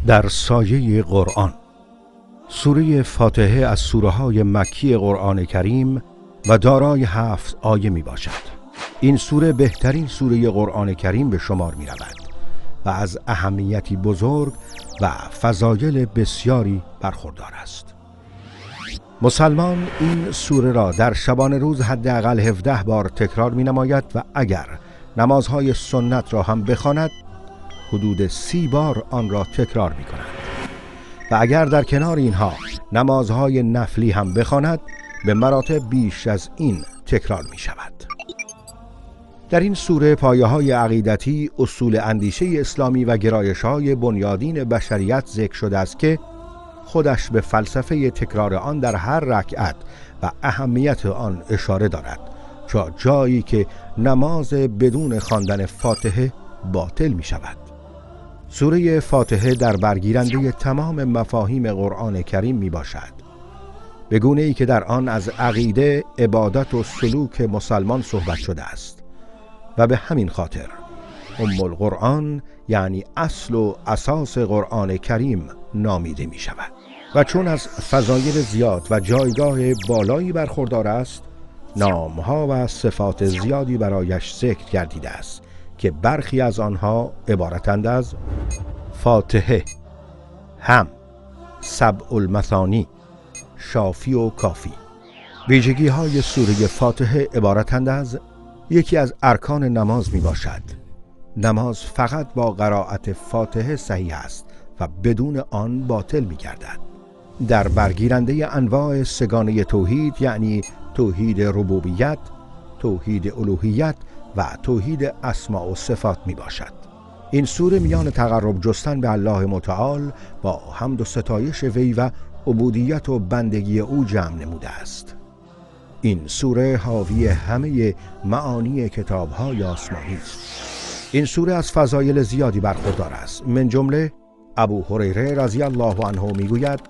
در سایه قرآن. سوره فاتحه از سوره‌های مکی قرآن کریم و دارای 7 آیه می باشد. این سوره بهترین سوره قرآن کریم به شمار می رود و از اهمیتی بزرگ و فضایل بسیاری برخوردار است. مسلمان این سوره را در شبانه روز حداقل 17 بار تکرار می نماید و اگر نمازهای سنت را هم بخواند حدود 30 بار آن را تکرار می کند و اگر در کنار اینها نمازهای نفلی هم بخواند به مراتب بیش از این تکرار می شود. در این سوره پایه‌های عقیدتی، اصول اندیشه اسلامی و گرایش‌های بنیادین بشریت ذکر شده است که خودش به فلسفه تکرار آن در هر رکعت و اهمیت آن اشاره دارد، جایی که نماز بدون خواندن فاتحه باطل می شود. سوره فاتحه در برگیرنده تمام مفاهیم قرآن کریم می باشد، به گونه ای که در آن از عقیده، عبادت و سلوک مسلمان صحبت شده است و به همین خاطر ام القرآن یعنی اصل و اساس قرآن کریم نامیده می شود و چون از فضایل زیاد و جایگاه بالایی برخوردار است، نامها و صفات زیادی برایش ذکر گردیده است که برخی از آنها عبارتند از فاتحه، هم، سبع المثانی، شافی و کافی. ویژگی های سوره فاتحه عبارتند از یکی از ارکان نماز می باشد. نماز فقط با قرائت فاتحه صحیح است و بدون آن باطل می گردد. در برگیرنده انواع سگانه توحید یعنی توحید ربوبیت، توحید الوهیت و توحید اسماء و صفات می باشد. این سوره میان تقرب جستن به الله متعال با حمد و ستایش وی و عبودیت و بندگی او جمع نموده است. این سوره حاوی همه معانی کتاب‌های آسمانی است. این سوره از فضایل زیادی برخوردار است. من جمله ابو هریره رضی الله عنه میگوید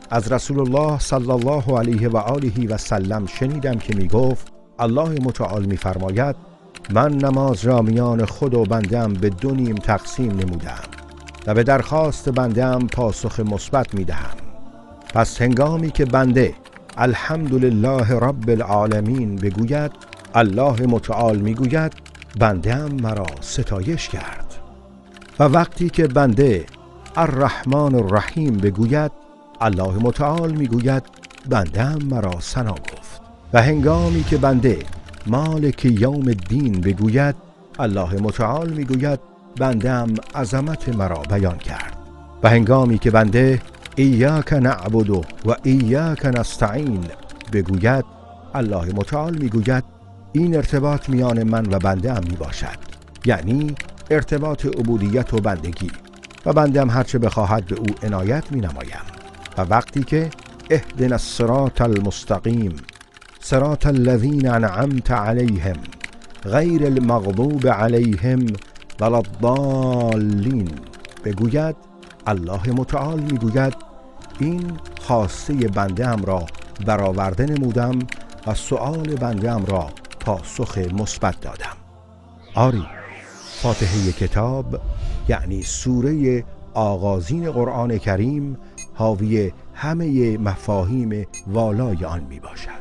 از رسول الله صلی الله علیه و آله و سلم شنیدم که میگفت الله متعال میفرماید من نماز را میان خود و بنده‌ام به 2 نیم تقسیم نمودم و به درخواست بنده‌ام پاسخ مثبت میدهم. پس هنگامی که بنده الحمدلله رب العالمین بگوید، الله متعال میگوید بنده‌ام مرا ستایش کرد و وقتی که بنده الرحمن الرحیم بگوید، الله متعال میگوید بنده‌ام مرا ثنا گفت و هنگامی که بنده مالک یوم الدین بگوید، الله متعال میگوید بنده‌ام عظمت مرا بیان کرد و هنگامی که بنده ایاک نعبد و ایاک نستعین بگوید، الله متعال میگوید این ارتباط میان من و بنده‌ام می باشد، یعنی ارتباط عبودیت و بندگی و بنده‌ام هرچه بخواهد به او عنایت می نمایم. و وقتی که اهدنا الصراط المستقیم صراط الذین انعمت علیهم غیر المغضوب علیهم ولا الضالین بگوید، الله متعال میگوید این خواسته بنده‌ام را برآورده نمودم و سؤال بنده‌ام را پاسخ مثبت دادم. آری، فاتحه کتاب یعنی سوره آغازین قرآن کریم حاوی همه مفاهیم والای آن می باشد.